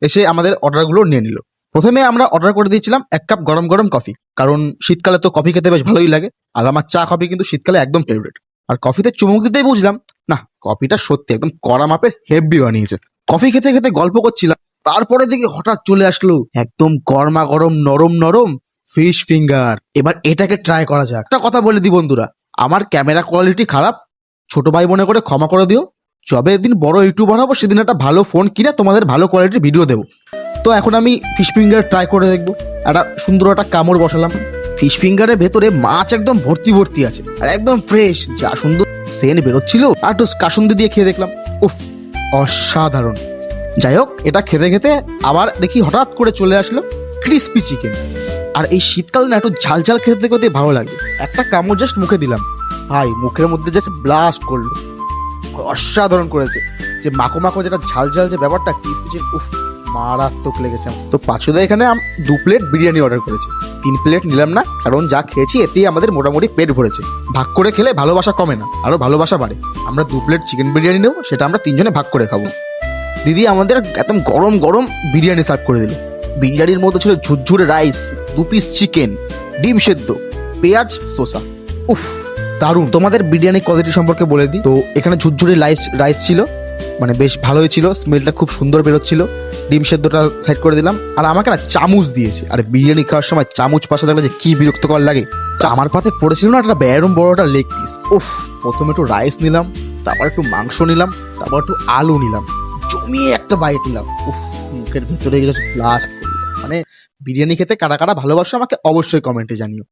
এসে আমাদের অর্ডারগুলো নিয়ে নিল। প্রথমে আমরা অর্ডার করে দিয়েছিলাম 1 কাপ গরম গরম কফি, কারণ শীতকালে তো কফি খেতে বেশ ভালোই লাগে, আর আমার চা কফি কিন্তু শীতকালে একদম ফেভারিট। আর কফিতে চুমুক দিতেই বুঝলাম না, কফিটা সত্যি একদম কড়া মাপের হেভি বানিয়েছে। কফি খেতে খেতে গল্প করছিলাম, তারপরে দেখি হঠাৎ চলে আসলো একদম গরমা গরম নরম নরম ফিশ ফিঙ্গার। এবার এটাকে ট্রাই করা যাক। একটা কথা বলে দিই বন্ধুরা, আমার ক্যামেরা কোয়ালিটি খারাপ, ছোট ভাই মনে করে ক্ষমা করে দিও। যবে একদিন বড় ইউটিউবার হবো সেদিন একটা ভালো ফোন কিনে তোমাদের ভালো কোয়ালিটির ভিডিও দেবো। তো এখন আমি ফিশ ফিঙ্গার ট্রাই করে দেখবো। একটা সুন্দর একটা কামড় বসালাম। ফিশ ফিঙ্গারের ভেতরে মাছ একদম ভর্তি ভর্তি আছে, আর একদম ফ্রেশ, যা সুন্দর সেন্ট বেরোচ্ছিল। আর একটু কাসুন্দি দিয়ে খেয়ে দেখলাম, উফ অসাধারণ। যাই হোক, এটা খেতে খেতে আবার দেখি হঠাৎ করে চলে আসলো ক্রিস্পি চিকেন। আর এই শীতকাল না একটু ঝাল ঝাল খেতে খেতে ভালো লাগে। একটা কামড় জাস্ট মুখে দিলাম, ভাই মুখের মধ্যে জাস্ট ব্লাস্ট করলো, অসাধারণ করেছে। যে মাখো মাখো যেটা ঝাল ঝাল যে ব্যাপারটা, ক্রিস্পি চিকেন, উফ মারাত্মক লেগেছে। তো পাঁচুদা এখানে 2 প্লেট বিরিয়ানি অর্ডার করেছে, 3 প্লেট নিলাম না, কারণ যা খেয়েছি এতেই আমাদের মোটামুটি পেট ভরেছে। ভাগ করে খেলে ভালোবাসা কমে না, আরো ভালোবাসা বাড়ে। আমরা 2 প্লেট চিকেন বিরিয়ানি নেবো, সেটা আমরা 3 জনে ভাগ করে খাবো। দিদি আমাদের একদম গরম গরম বিরিয়ানি সার্ভ করে দিল। বিরিয়ানির মধ্যে ছিল ঝুরঝুরে রাইস, 2 পিস চিকেন, ডিম সেদ্ধ, পেঁয়াজ, শসা, উফ দারুণ। তোমাদের বিরিয়ানি কোয়ালিটি সম্পর্কে বলে দিই, তো এখানে ঝুরঝুরে রাইস ছিল, মানে বেশ ভালোই ছিল, স্মেলটা খুব সুন্দর বেরোচ্ছিল। ডিম সেদ্ধটা সাইড করে দিলাম। আর আমাকে না চামচ দিয়েছে, আর বিরিয়ানি খাওয়ার সময় চামচ পাশে থাকলে যে কি বিরক্তকর লাগে। আমার পাতে পড়েছিল না একটা ব্যারম বড় একটা লেগ পিস। উফ, প্রথমে একটু রাইস নিলাম, তারপর একটু মাংস নিলাম, তারপর একটু আলু নিলাম, জমিয়ে একটা বাইট নিলাম। উফ, মুখের ভিতরে গেলে ব্লাস্ট করলো। মানে বিরিয়ানি খেতে কারা কারা ভালোবাসো আমাকে অবশ্যই কমেন্টে জানিও।